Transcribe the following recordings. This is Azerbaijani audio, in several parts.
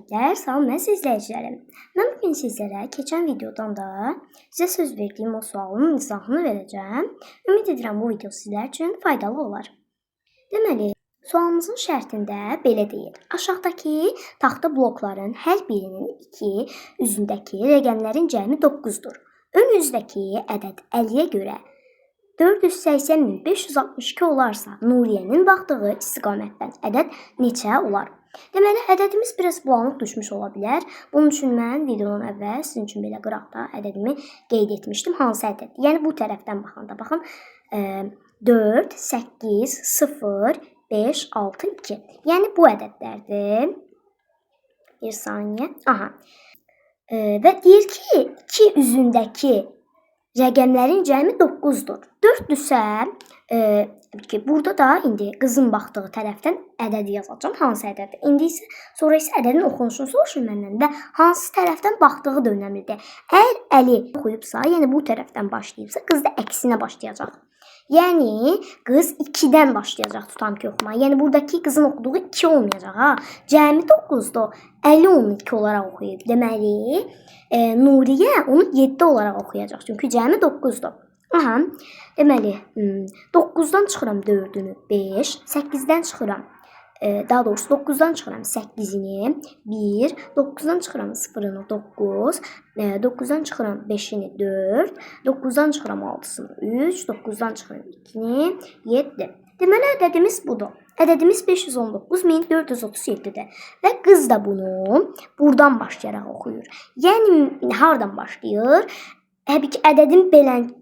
Salamətlər, salam əziz izləyicilərim. Mən bugün sizlərə keçən videodan da sizə söz verdiyim o sualın izahını verəcəm. Ümid edirəm bu video sizlər üçün faydalı olar. Deməli, sualımızın şərtində belə deyir. Aşağıdakı taxta blokların hər birinin 2 üzündəki rəqəmlərin cəmi 9-dur. Ön üzdəki ədəd 50-yə görə 480.562 olarsa, Nuriye'nin baxdığı istiqamətdən ədəd neçə olar? Deməli, ədədimiz biraz bulanıq düşmüş ola bilər. Bunun üçün mən videonun əvvəl sizin üçün belə qıraqda ədədimi qeyd etmişdim. Hansı ədəd? Yəni bu tərəfdən baxanda, baxın, 4, 8, 0, 5, 6, 2. Yəni bu ədədlərdir. Bir saniyə. Aha. Və deyir ki, 2 üzündəki rəqəmlərin cəmi 9-dur. 4-dürsə, burada da indi qızın baxdığı tərəfdən ədədi yazacağam. Hansı ədədi? İndi isə sonra isə ədədin oxunuşunu soruşur məndən və hansı tərəfdən baxdığı da önəmlidir. Əgər Əli oxuyubsa, yəni bu tərəfdən başlayıbsa, qız da əksinə başlayacaq. Yəni qız 2-dən başlayacaq tutam ki oxumağa. Yəni buradakı qızın oxuduğu 2 olmayacaq ha. Cəmi 9-dur. Əli onu 2 olaraq oxuyub. Deməli, Nuriye onu 7 olaraq oxuyacaq. Çünki cəmi 9-dur. Aha. Deməli, 9-dan çıxıram 4-ünü 5, 8-dən çıxıram. Daha doğrusu 9-dan çıxıram 8-ini 1, 9-dan çıxıram 0-ını 9, 9-dan çıxıram 5-ini 4, 9-dan çıxıram 6-sını 3, 9-dan çıxıram 2-ni 7. Deməli, ədədimiz budur. Ədədimiz 519.437-dir. Və qız da bunu buradan başlayaraq oxuyur. Yəni, hardan başlayır? Həbi ki, ədədin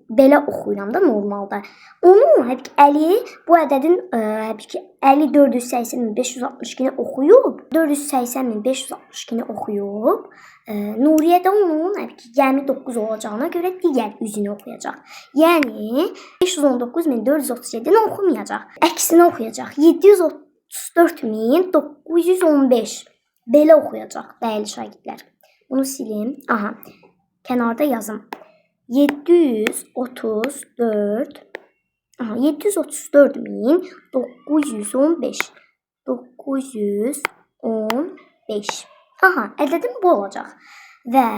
belə oxuyuram da normalda. Onu, həbi ki, Əli bu ədədin, həbi ki, Əli 480.562-ni oxuyub, 480.562-ni oxuyub, Nuriye də onun, həbi ki, cəmi 9 olacağına görə digər üzünü oxuyacaq. Yəni, 519.437-ni oxumayacaq. Əksinə oxuyacaq. 734.915. Belə oxuyacaq, dəyərli şagirdlər. Bunu silim. Aha, kənarda yazım. 734.915. Aha, ədədim bu olacaq. Və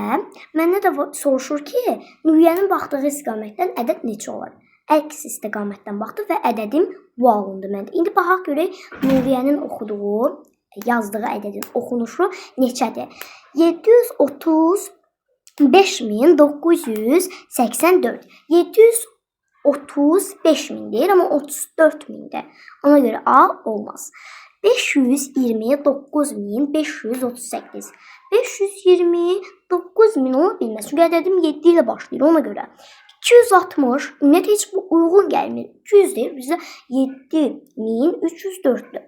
məndə də soruşur ki, Nuriye'nin baxdığı istiqamətdən ədəd neçə olar? Əks istiqamətdən baxdı və ədədim bu alındı məndə. İndi baxaq görək Nuriye'nin oxuduğu, yazdığı ədədin oxunuşu neçədir? 735.984. 735.000 deyir, amma 34.000-dir. Ona görə A olmaz. 529.538. 529.000 ola bilməz. Çünki ədədim 7 ilə başlayır ona görə. 260, ümumiyyətlə heç bu uyğun gəlmir. 200 deyir, bizə 7.304-dür.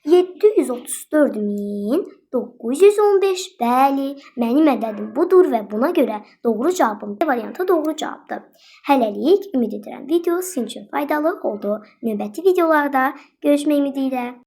734.915. Bəli, mənim ədədim budur və buna görə doğru cavabım B variantı doğru cavabdır. Hələlik ümid edirəm video sizin üçün faydalı oldu. Növbəti videolarda görüşmək ümidi ilə.